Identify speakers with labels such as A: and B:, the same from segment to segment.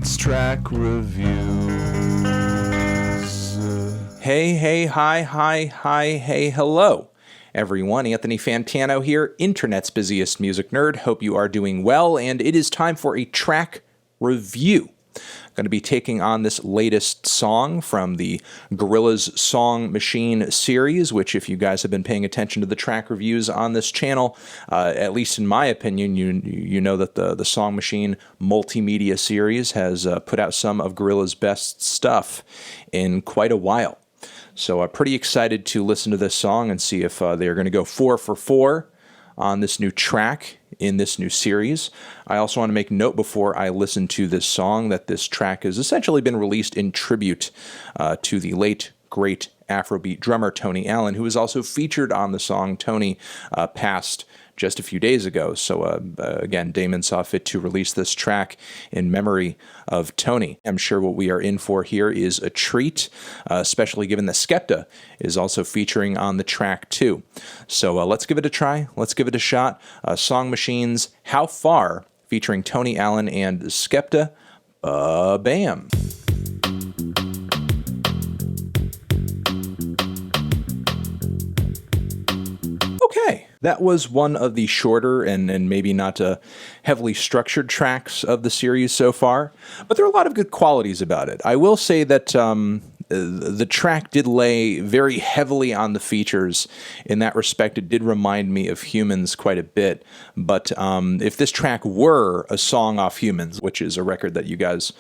A: It's track reviews.
B: Hey, hello, everyone. Anthony Fantano here, internet's busiest music nerd. Hope you are doing well, and it is time for a track review. I'm going to be taking on this latest song from the Gorillaz Song Machine series, which if you guys have been paying attention to the track reviews on this channel, at least in my opinion, you know that the Song Machine multimedia series has put out some of Gorillaz' best stuff in quite a while. So I'm pretty excited to listen to this song and see if they're going to go 4 for 4 on this new track in this new series. I also want to make note before I listen to this song that this track has essentially been released in tribute to the late, great Afrobeat drummer Tony Allen, who was also featured on the song. Tony passed just a few days ago. So again, Damon saw fit to release this track in memory of Tony. I'm sure what we are in for here is a treat, especially given that Skepta is also featuring on the track too. So let's give it a try. Let's give it a shot. Song Machine's How Far, featuring Tony Allen and Skepta. Bam. Okay, that was one of the shorter and maybe not heavily structured tracks of the series so far, but there are a lot of good qualities about it. I will say that the track did lay very heavily on the features. In that respect, it did remind me of Humans quite a bit, but if this track were a song off Humans, which is a record that you guys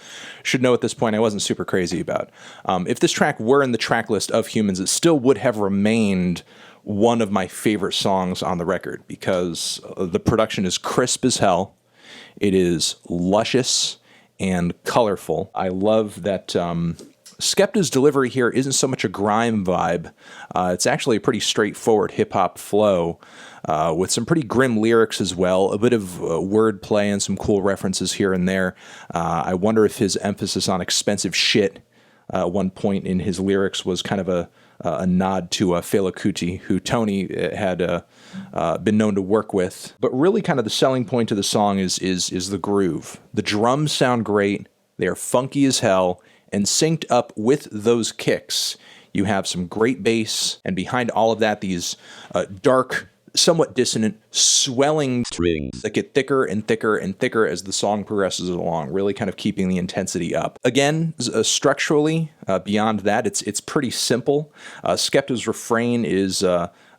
B: should know at this point I wasn't super crazy about, if this track were in the track list of Humans, it still would have remained one of my favorite songs on the record because the production is crisp as hell. It is luscious and colorful. I love that Skepta's delivery here isn't so much a grime vibe. It's actually a pretty straightforward hip-hop flow with some pretty grim lyrics as well, a bit of wordplay and some cool references here and there. I wonder if his emphasis on expensive shit at one point in his lyrics was kind of a nod to Fela Kuti, who Tony had been known to work with. But really kind of the selling point of the song is the groove. The drums sound great, they are funky as hell, and synced up with those kicks, you have some great bass, and behind all of that, these dark, somewhat dissonant, swelling strings that get thicker and thicker and thicker as the song progresses along, really kind of keeping the intensity up. Again, structurally, beyond that, it's pretty simple. Skepta's refrain is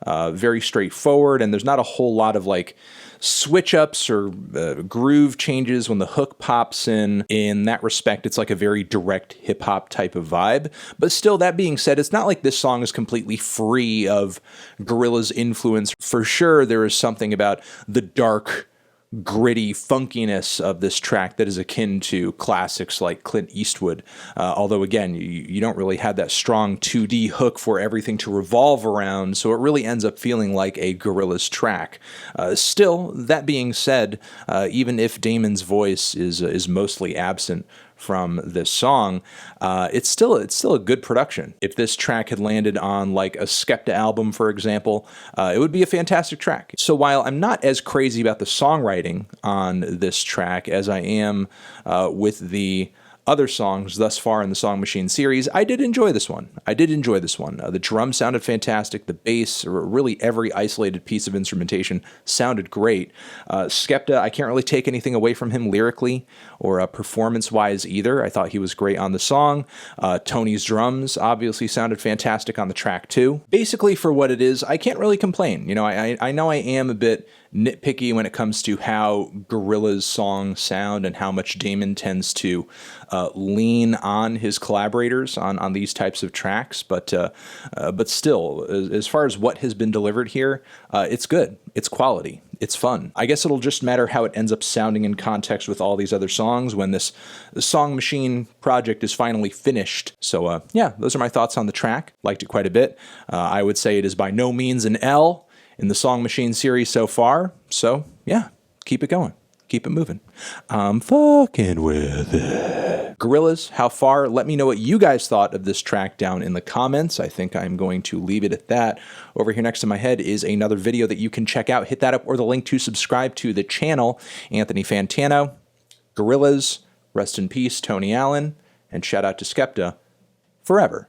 B: very straightforward, and there's not a whole lot of like switch ups or groove changes when the hook pops in. In that respect, it's like a very direct hip hop type of vibe. But still, that being said, it's not like this song is completely free of Gorillaz influence. For sure, there is something about the dark, gritty funkiness of this track that is akin to classics like Clint Eastwood. Although again, you don't really have that strong 2D hook for everything to revolve around, so it really ends up feeling like a Gorillaz track. Still, that being said, even if Damon's voice is mostly absent from this song, it's still a good production. If this track had landed on like a Skepta album, for example, it would be a fantastic track. So while I'm not as crazy about the songwriting on this track as I am with the other songs thus far in the Song Machine series, I did enjoy this one. The drums sounded fantastic. The bass, or really every isolated piece of instrumentation, sounded great. Skepta, I can't really take anything away from him lyrically or performance-wise either. I thought he was great on the song. Tony's drums obviously sounded fantastic on the track too. Basically, for what it is, I can't really complain. You know, I know I am a bit nitpicky when it comes to how Gorillaz songs sound and how much Damon tends to lean on his collaborators on these types of tracks, but still, as far as what has been delivered here, it's good, it's quality, it's fun. I guess it'll just matter how it ends up sounding in context with all these other songs when this Song Machine project is finally finished. So yeah, those are my thoughts on the track. Liked it quite a bit. I would say it is by no means an L in the Song Machine series so far. So yeah, keep it going. Keep it moving. I'm fucking with it. Gorillaz, How Far? Let me know what you guys thought of this track down in the comments. I think I'm going to leave it at that. Over here next to my head is another video that you can check out. Hit that up or the link to subscribe to the channel. Anthony Fantano, Gorillaz, Rest in peace, Tony Allen, and shout out to Skepta forever.